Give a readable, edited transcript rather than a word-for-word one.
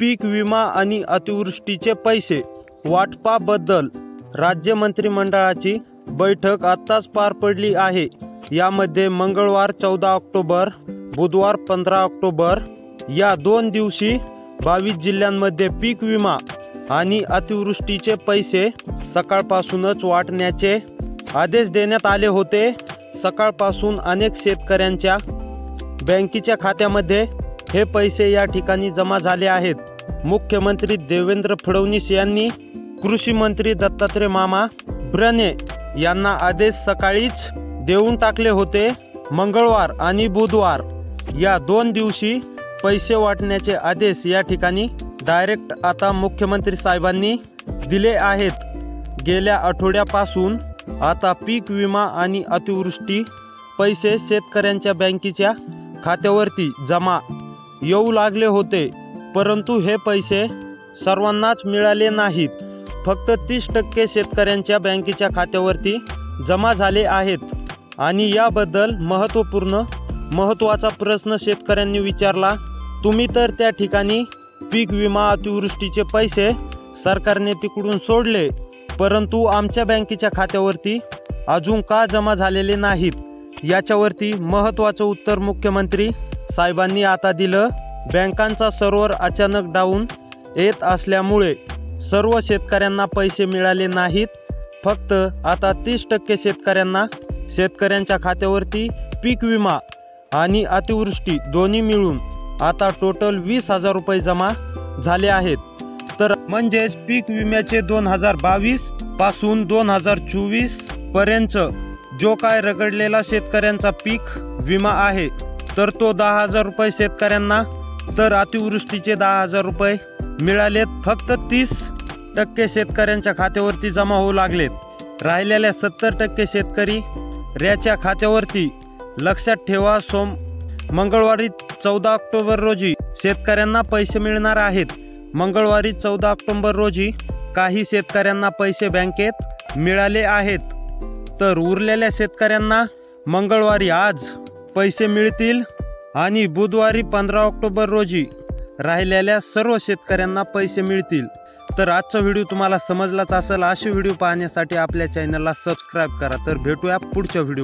पीक विमा आणि अतिवृष्टीचे पैसे वाटपाबद्दल राज्य मंत्रिमंडळाची बैठक आत्ताच पार पडली आहे। यामध्ये मंगळवार 14 ऑक्टोबर, बुधवार 15 ऑक्टोबर या 2 दिवशी 22 जिल्ह्यांमध्ये पीक विमा आणि अतिवृष्टीचे पैसे सकाळपासूनच वाटण्याचे आदेश देण्यात आले होते। सकाळपासून अनेक शेतकऱ्यांच्या बँकेच्या खात्यामध्ये हे पैसे या ठिकाणी जमा झाले आहेत। मुख्यमंत्री देवेंद्र फडणवीस यांनी कृषी मंत्री दत्तात्रय मामा भरणे यांना आदेश सकाळीच देऊन टाकले होते। मंगळवार आणि बुधवार या 2 दिवशी पैसे वाटण्याचे आदेश या ठिकाणी डायरेक्ट आता मुख्यमंत्री साहेबांनी दिले आहेत। गेल्या आठवड्यापासून आता पीक विमा आणि अतिवृष्टी पैसे शेतकऱ्यांच्या बँकेच्या खात्यावरती जमा येऊ लागले होते, परंतु हे पैसे सर्वांनाच मिळाले नाहीत। फक्त 30% शेतकऱ्यांच्या बँकेच्या खात्यावरती जमा झाले आहेत आणि याबद्दल महत्त्वाचा प्रश्न शेतकऱ्यांनी विचारला। तुम्ही तर त्या ठिकाणी पीक विमा अतिवृष्टीचे पैसे सरकारने तिकडून सोडले, परंतु आमच्या बँकेच्या खात्यावरती अजून का जमा झालेले नाहीत? याच्यावरती महत्त्वाचं उत्तर मुख्यमंत्री साहेबांनी आता दिलं। बँकांचा सर्व्हर अचानक डाऊन येत असल्यामुळे सर्व शेतकऱ्यांना पैसे मिळाले नाहीत। फक्त आता 30% शेतकऱ्यांच्या खात्यावरती पीक विमा आणि अतिवृष्टी दोन्ही मिळून आता टोटल 20,000 रुपये जमा झाले आहेत। तर म्हणजेच पीक विम्याचे 2022 पासून 2024 पर्यंत जो काय रगडलेला शेतकऱ्यांचा पीक विमा आहे तर तो 10,000 रुपये शेतकऱ्यांना, तर अतिवृष्टीचे 10,000 रुपये मिळालेत। फक्त 30% शेतकऱ्यांच्या खात्यावरती जमा होऊ लागलेत। राहिलेल्या 70% शेतकरी ऱ्याच्या खात्यावरती लक्षात ठेवा मंगळवारी 14 ऑक्टोबर रोजी शेतकऱ्यांना पैसे मिळणार आहेत। मंगळवारी 14 ऑक्टोबर रोजी काही शेतकऱ्यांना पैसे बँकेत मिळाले आहेत, तर उरलेल्या शेतकऱ्यांना मंगळवारी आज पैसे मिळतील आणि बुधवारी 15 ऑक्टोबर रोजी राहिलेल्या सर्व शेतकऱ्यांना पैसे मिळतील। तर आजचा व्हिडिओ तुम्हाला समजलाच असेल। असे व्हिडिओ पाहण्यासाठी आपल्या चॅनलला सबस्क्राईब करा। तर भेटूया पुढच्या व्हिडिओ।